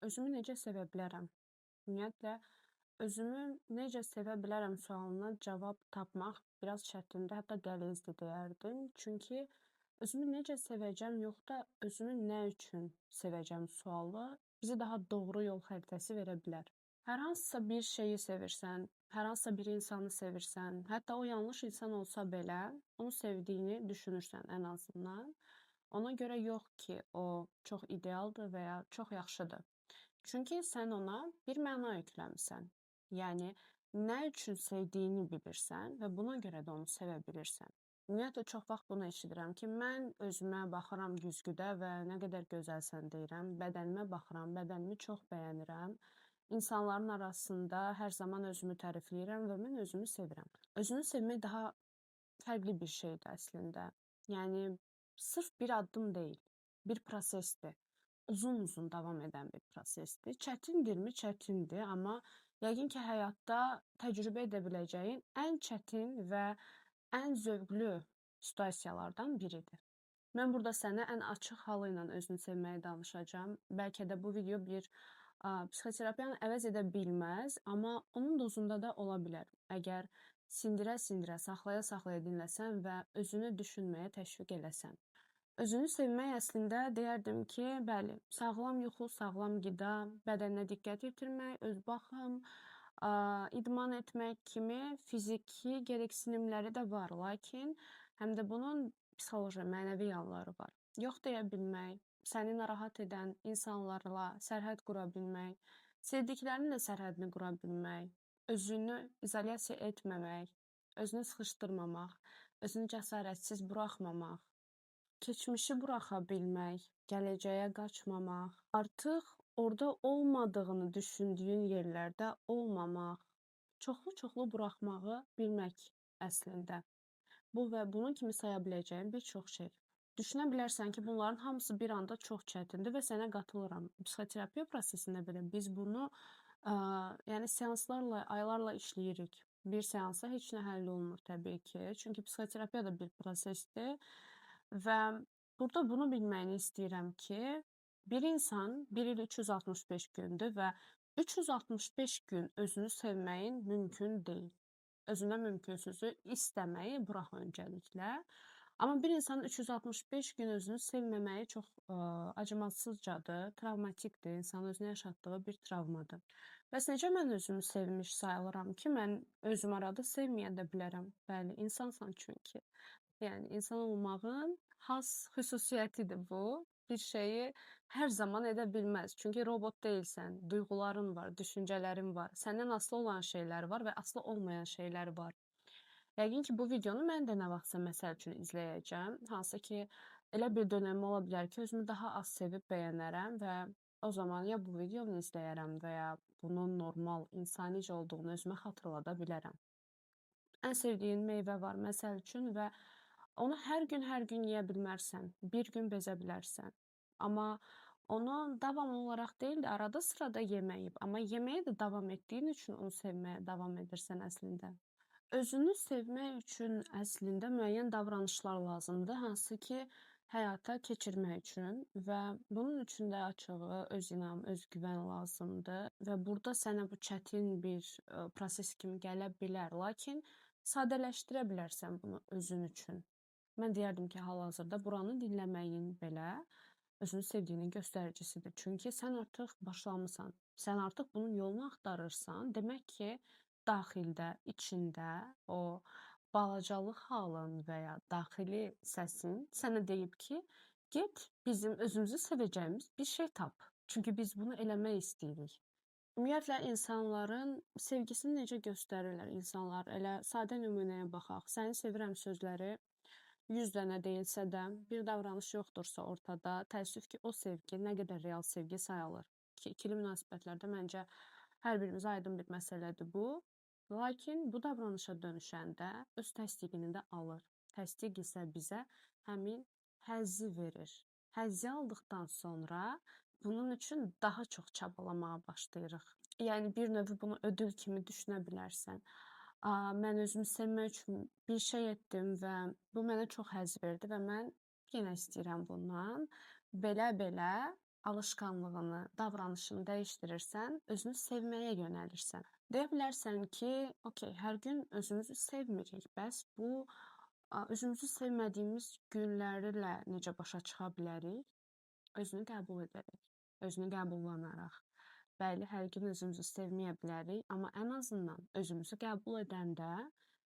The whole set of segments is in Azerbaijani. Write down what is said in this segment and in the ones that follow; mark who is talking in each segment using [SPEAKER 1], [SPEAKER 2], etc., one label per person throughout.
[SPEAKER 1] Özümü necə sevə bilərəm? Ümumiyyətlə, özümü necə sevə bilərəm sualına cavab tapmaq biraz çətindir, hətta qəlizdir deyərdim. Çünki özümü necə sevəcəm, yox da özümü nə üçün sevəcəm sualı bizi daha doğru yol xəritəsi verə bilər. Hər hansısa bir şeyi sevirsən, hər hansısa bir insanı sevirsən, hətta o yanlış insan olsa belə, onu sevdiyini düşünürsən ən azından. Ona görə yox ki, o çox idealdır və ya çox yaxşıdır. Çünki sən ona bir məna yükləmisən. Yəni, nə üçün sevdiyini bilirsən və buna görə də onu sevə bilirsən. Ümumiyyətlə, çox vaxt bunu eşidirəm ki, mən özümə baxıram güzgüdə və nə qədər gözəlsən deyirəm, bədənimə baxıram, bədənimi çox bəyənirəm. İnsanların arasında hər zaman özümü tərifləyirəm və mən özümü sevirəm. Özünü sevmək daha fərqli bir şeydir əslində. Yəni, sırf bir addım deyil, bir prosesdir. Uzun-uzun davam edən bir prosesdir. Çətindirmi? Çətindir, amma yəqin ki, həyatda təcrübə edə biləcəyin ən çətin və ən zövqlü situasiyalardan biridir. Mən burada sənə ən açıq halı ilə özünü sevməyi danışacağam. Bəlkə də bu video bir psixoterapiyanı əvəz edə bilməz, amma onun dozunda da ola bilər. Əgər sindirə-sindirə, saxlaya-saxlaya dinləsən və özünü düşünməyə təşviq eləsən. Özünü sevmək əslində deyərdim ki, bəli, sağlam yuxu, sağlam qida, bədəninə diqqət yetirmək, öz baxım, idman etmək kimi fiziki gereksinimləri də var, lakin həm də bunun psixoloji, mənəvi yanları var. Yox deyə bilmək, səni narahat edən insanlarla sərhəd qura bilmək, sevdiklərinin də sərhədini qura bilmək, özünü izolyasiya etməmək, özünü sıxışdırmamaq, özünü cəsarətsiz buraxmamaq, keçmişi buraxa bilmək, gələcəyə qaçmamaq, artıq orada olmadığını düşündüyün yerlərdə olmamaq, çoxlu-çoxlu buraxmağı bilmək əslində. Bu və bunun kimi saya biləcəyin bir çox şey. Düşünə bilərsən ki, bunların hamısı bir anda çox çətindir və sənə qatılıram. Psixoterapiya prosesində belə biz bunu yəni seanslarla, aylarla işləyirik. Bir seansa heç nə həll olmur təbii ki. Çünki psixoterapiya da bir prosesdir və burada bunu bilməyini istəyirəm ki, bir insan 1 il 365 gündür və 365 gün özünü sevməyin mümkün deyil. Özünə mümkünsüzü istəməyi burax öncəliklə. Amma bir insanın 365 gün özünü sevməməyi çox acımasızcadır, travmatikdir, insanın özünə yaşatdığı bir travmadır. Bəs necə mən özümü sevmiş sayılıram ki, mən özüm arada sevməyə də bilərəm? Bəli, insansan çünki. Yəni, insan olmağın xas xüsusiyyətidir bu. Bir şeyi hər zaman edə bilməz. Çünki robot deyilsən, duyğuların var, düşüncələrin var, səndən asılı olan şeylər var və asılı olmayan şeylər var. Yəqin ki, bu videonu mən də nə vaxtsa məsəl üçün izləyəcəm. Hansı ki, elə bir dönəmi ola bilər ki, özümü daha az sevib bəyənərəm və o zaman ya bu videonu izləyərəm və ya bunun normal, insanice olduğunu özümə xatırlada bilərəm. Ən sevdiyin meyvə var, məsəl üçün və onu hər gün yeyə bilmərsən, bir gün bezə bilərsən. Amma onu davamlı olaraq deyil də arada sırada yeməyib, amma yeməyə də davam etdiyin üçün onu sevməyə davam edirsən əslində. Özünü sevmək üçün əslində müəyyən davranışlar lazımdır, hansı ki, həyata keçirmək üçün və bunun üçün də açığı, öz inam, öz güvən lazımdır və burada sənə bu çətin bir proses kimi gələ bilər, lakin sadələşdirə bilərsən bunu özün üçün. Mən deyərdim ki, hal-hazırda buranı dinləməyin belə özünü sevdiyinin göstəricisidir. Çünki sən artıq başlamısan, sən artıq bunun yolunu axtarırsan. Demək ki, daxildə, içində o balacalıq halın və ya daxili səsin sənə deyib ki, get bizim özümüzü sevəcəyimiz bir şey tap. Çünki biz bunu eləmək istəyirik. Ümumiyyətlə, insanların sevgisini necə göstərirlər insanlar? Elə sadə nümunəyə baxaq. Səni sevirəm sözləri 100 dənə deyilsə də, bir davranış yoxdursa ortada, təəssüf ki, o sevgi nə qədər real sevgi sayılır ki, ikili münasibətlərdə məncə hər birimizə aydın bir məsələdir bu. Lakin bu davranışa dönüşəndə öz təsdiqini də alır. Təsdiq isə bizə həmin həzzi verir. Həzzi aldıqdan sonra bunun üçün daha çox çabalamağa başlayırıq. Yəni bir növ bunu ödül kimi düşünə bilərsən. Mən özümü sevmək üçün bir şey etdim və bu mənə çox həzz verdi və mən yenə istəyirəm bundan. Belə-belə alışkanlığını, davranışını dəyişdirirsən, özünü sevməyə yönəlirsən. Deyə bilərsən ki, okey, hər gün özümüzü sevmirik. Bəs bu özümüzü sevmədiyimiz günlərlə necə başa çıxa bilərik? Özünü qəbul edərək, özünü qəbullanaraq. Bəli, hər gün özümüzü sevməyə bilərik, amma ən azından özümüzü qəbul edəndə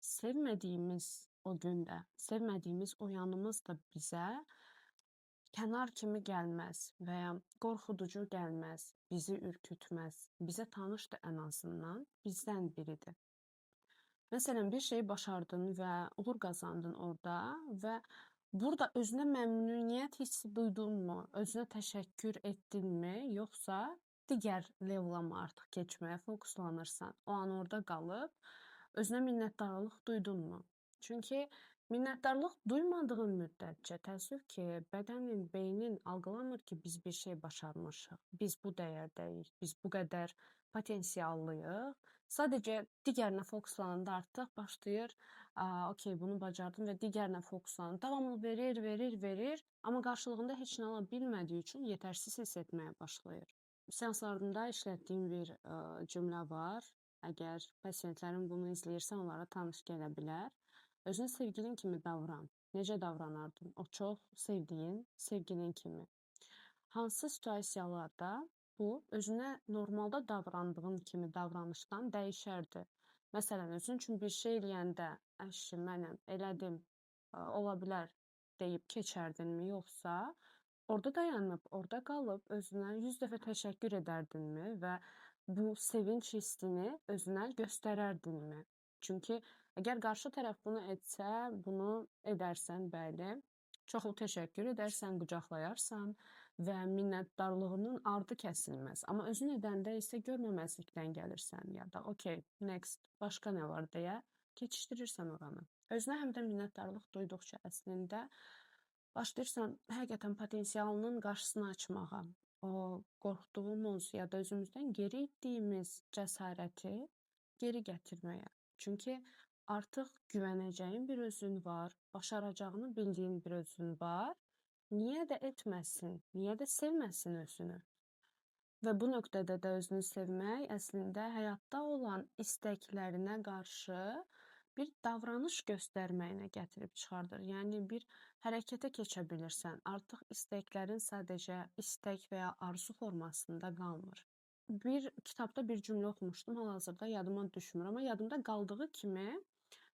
[SPEAKER 1] sevmədiyimiz o gündə, sevmədiyimiz o yanımız da bizə kənar kimi gəlməz və ya qorxuducu gəlməz, bizi ürkütməz, bizə tanışdır ən azından, bizdən biridir. Məsələn, bir şeyi başardın və uğur qazandın orada və burada özünə məmnuniyyət hissi duydunmu, özünə təşəkkür etdinmi, yoxsa digər levela mı artıq keçməyə fokuslanırsan? O an orada qalıb özünə minnətdarlıq duydunmu? Çünki minnətdarlıq duymadığın müddətcə təəssüf ki, bədənin, beynin algılamır ki, biz bir şey başarmışıq, biz bu dəyərdəyik, biz bu qədər potensiallıyıq. Sadəcə digərinə fokuslananda artıq başlayır, okey, bunu bacardım və digərinə fokuslanır. Davamlı verir, amma qarşılığında heç nə ala bilmədiyi üçün yetərsiz hiss etməyə başlayır. Seanslarında işlətdiyim bir cümlə var. Əgər pasientlərim bunu izləyirsə, onlara tanış gələ bilər. Özünə sevgilin kimi davran. Necə davranardın? O çox sevdiyin sevgilin kimi. Hansı situasiyalarda bu özünə normalda davrandığın kimi davranışdan dəyişərdi? Məsələn, özün üçün bir şey eləyəndə, əşi, mənəm, elədim, ola bilər deyib keçərdinmi, yoxsa orada dayanıb, orada qalıb özünə 100 dəfə təşəkkür edərdinmi və bu sevinç hissini özünə göstərərdinmi? Çünki əgər qarşı tərəf bunu etsə, bunu edərsən, bəli, çoxlu təşəkkür edərsən, qucaqlayarsan və minnətdarlığının ardı kəsilməz. Amma özün edəndə isə görməməzlikdən gəlirsən ya da okey, next, başqa nə var deyə keçişdirirsən oranı. Özünə həm də minnətdarlıq duyduqca əslində başlayırsan həqiqətən potensialının qarşısını açmağa, o qorxduğumuz ya da özümüzdən geri itdiyimiz cəsarəti geri gətirməyə. Çünki artıq güvənəcəyin bir özün var, başaracağını bildiyin bir özün var. Niyə də etməsin, niyə də sevməsin özünü? Və bu nöqtədə də özünü sevmək əslində həyatda olan istəklərinə qarşı bir davranış göstərməyinə gətirib çıxardır. Yəni bir hərəkətə keçə bilirsən. Artıq istəklərin sadəcə istək və ya arzu formasında qalmır. Bir kitabda bir cümlə oxumuşdum, hal-hazırda yadıma düşmür, amma yadımda qaldığı kimi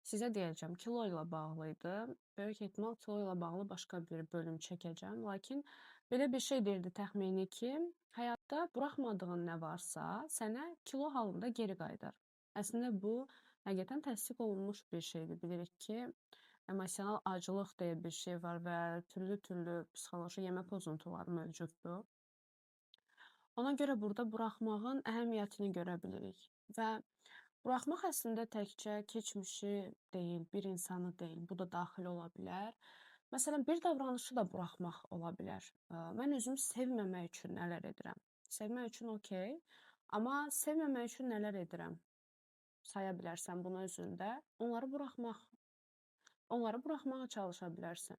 [SPEAKER 1] sizə deyəcəm, kilo ilə bağlı idi. Böyük ehtimal kilo ilə bağlı başqa bir bölüm çəkəcəm. Lakin belə bir şey deyirdi təxmini ki, həyatda buraxmadığın nə varsa sənə kilo halında geri qayıdar. Əslində bu həqiqətən təsdiq olunmuş bir şeydir. Bilirik ki, emosional acılıq deyə bir şey var və türlü psixoloji yemə pozuntuları mövcuddur. Ona görə burada buraxmağın əhəmiyyətini görə bilirik və buraxmaq əslində təkcə keçmişi deyil, bir insanı deyil, bu da daxil ola bilər. Məsələn, bir davranışı da buraxmaq ola bilər. Mən özümü sevməmək üçün nələr edirəm? Sevmək üçün okey, amma sevməmək üçün nələr edirəm? Saya bilərsən bunu özündə. Onları buraxmağa çalışa bilərsən.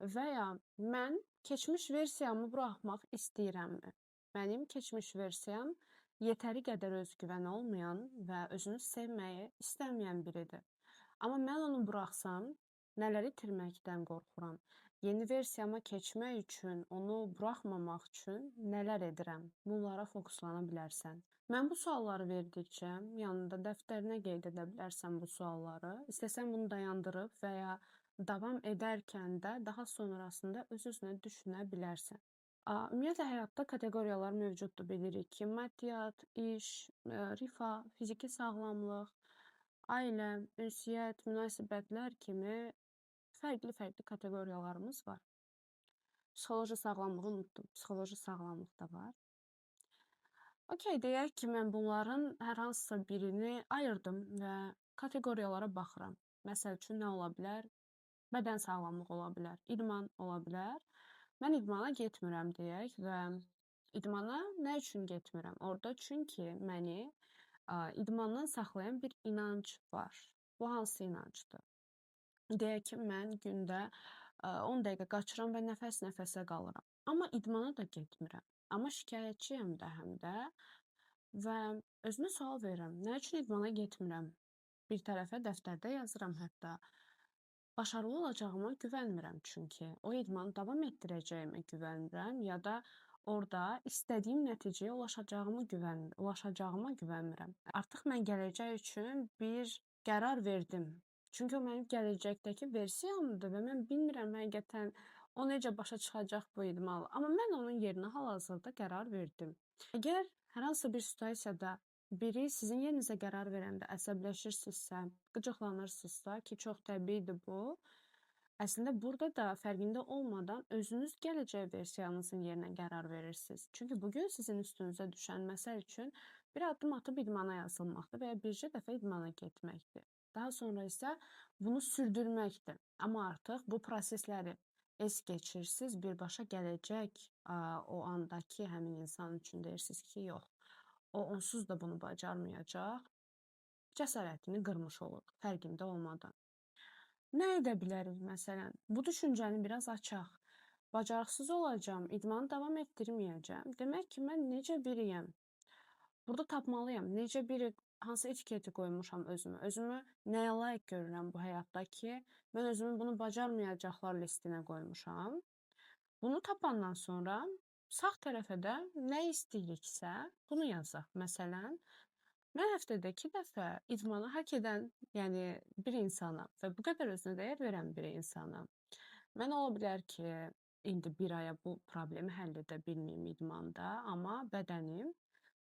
[SPEAKER 1] Və ya mən keçmiş versiyamı buraxmaq istəyirəmmi? Mənim keçmiş versiyam yetəri qədər özgüvən olmayan və özünü sevməyi istəməyən biridir. Amma mən onu buraxsam, nələr itirməkdən qorxuram? Yeni versiyama keçmək üçün, onu buraxmamaq üçün nələr edirəm? Bunlara fokuslana bilərsən. Mən bu sualları verdikcə, yanında dəftərinə qeyd edə bilərsən bu sualları. İstəsən bunu dayandırıb və ya davam edərkən də daha sonrasında öz-özünə düşünə bilərsən. Ümumiyyətlə həyatda kateqoriyalar mövcuddur, bilirik ki, maddiyyat, iş, rifah, fiziki sağlamlıq, ailə, ünsiyyət, münasibətlər kimi fərqli kateqoriyalarımız var. Psixoloji sağlamlığı unutdum, psixoloji sağlamlıq da var. Okey, deyək ki, mən bunların hər hansısa birini ayırdım və kateqoriyalara baxıram. Məsəl üçün nə ola bilər? Bədən sağlamlığı ola bilər, idman ola bilər. Mən idmana getmirəm deyək və idmana nə üçün getmirəm? Orada çünki məni idmandan saxlayan bir inanc var. Bu hansı inancdır? Deyək ki, mən gündə 10 dəqiqə qaçıram və nəfəs-nəfəsə qalıram. Amma idmana da getmirəm. Amma şikayətçiyəm də həm də və özümə sual verirəm, nə üçün idmana getmirəm? Bir tərəfə dəftərdə yazıram hətta. Başarılı olacağıma güvənmirəm çünki. O idmanı davam etdirəcəyimə güvənmirəm ya da orada istədiyim nəticəyə ulaşacağıma güvənmirəm. Artıq mən gələcək üçün bir qərar verdim. Çünki o mənim gələcəkdəki versiyamdır və mən bilmirəm həqiqətən o necə başa çıxacaq bu idmanla. Amma mən onun yerinə hal-hazırda qərar verdim. Əgər hər hansı bir situasiyada biri sizin yerinizə qərar verəndə əsəbləşirsinizsə, qıcıqlanırsınızsa ki, çox təbiidir bu. Əslində burada da fərqində olmadan özünüz gələcək versiyanızın yerinə qərar verirsiniz. Çünki bugün sizin üstünüzə düşən məsəl üçün bir addım atıb idmana yazılmaqdır və ya bircə dəfə idmana getməkdir. Daha sonra isə bunu sürdürməkdir. Amma artıq bu prosesləri es keçirsiniz, birbaşa gələcək o andakı həmin insan üçün deyirsiniz ki, yox, o onsuz da bunu bacarmayacaq, cəsarətini qırmış olur, fərqində olmadan. Nə edə bilərik məsələn? Bu düşüncəni biraz açaq. Bacarıqsız olacağam, idmanı davam etdirməyəcəm. Demək ki, mən necə biriyəm? Burada tapmalıyam. Necə biri, hansı etiketi qoymuşam özümə? Özümü nəyə layiq görürəm bu həyatda ki, mən özümü bunu bacarmayacaqlar listinə qoymuşam. Bunu tapandan sonra sağ tərəfə də nə istəyiriksə, bunu yazaq. Məsələn, mən həftədə 2 dəfə idmanı hak edən, yəni bir insanam və bu qədər özünə dəyər verən bir insanam. Mən ola bilər ki, indi bir aya bu problemi həll edə bilməyim idmanda, amma bədənim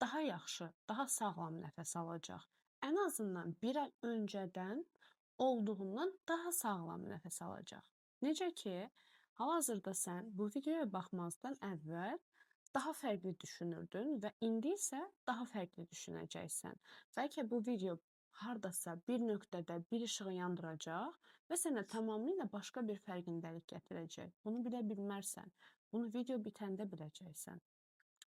[SPEAKER 1] daha yaxşı, daha sağlam nəfəs alacaq. Ən azından bir ay öncədən olduğundan daha sağlam nəfəs alacaq. Necə ki, hal-hazırda sən bu videoya baxmazdan əvvəl daha fərqli düşünürdün və indi isə daha fərqli düşünəcəksən. Bəlkə bu video hardasa bir nöqtədə bir işığı yandıracaq və sənə tamamilə başqa bir fərqindəlik gətirəcək. Bunu bilə bilmərsən. Bunu video bitəndə biləcəksən.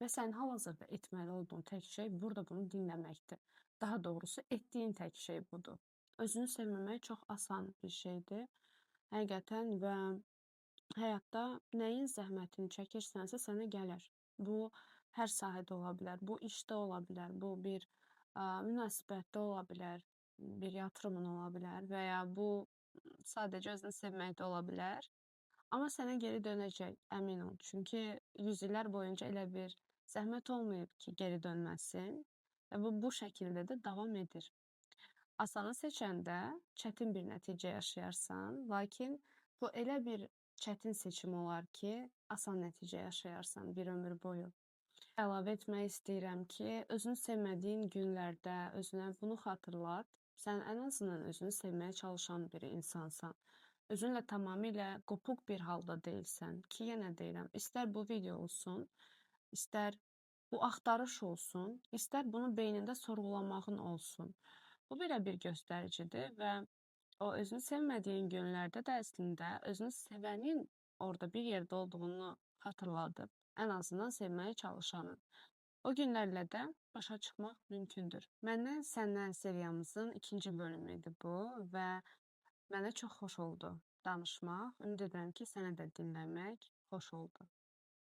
[SPEAKER 1] Və sən hal-hazırda etməli olduğun tək şey burada bunu dinləməkdir. Daha doğrusu etdiyin tək şey budur. Özünü sevməmək çox asan bir şeydir. Həqiqətən və həyatda nəyin zəhmətini çəkirsənsə sənə gəlir. Bu hər sahədə ola bilər, bu işdə ola bilər, bu bir münasibətdə ola bilər, bir yatırımın ola bilər və ya bu sadəcə özünü sevməkdə ola bilər. Amma sənə geri dönəcək, əmin ol. Çünki 100 illər boyunca elə bir zəhmət olmayıb ki, geri dönməsin və bu şəkildə də davam edir. Asanı seçəndə çətin bir nəticə yaşayarsan, lakin bu elə bir çətin seçim olar ki, asan nəticə yaşayarsan bir ömür boyu. Əlavə etmək istəyirəm ki, özünü sevmədiyin günlərdə özünə bunu xatırlat. Sən ən azından özünü sevməyə çalışan bir insansan. Özünlə tamamilə qopuq bir halda deyilsən ki, yenə deyirəm, istər bu video olsun, istər bu axtarış olsun, istər bunu beynində sorğulamağın olsun. Bu belə bir göstəricidir və o özünü sevmədiyin günlərdə də əslində özünü sevənin orada bir yerdə olduğunu xatırladıb, ən azından sevməyə çalışanın. O günlərlə də başa çıxmaq mümkündür. Məndən səndən seriyamızın 2-ci bölümü idi bu və mənə çox xoş oldu danışmaq. Ümid edirəm ki, sənə də dinləmək xoş oldu.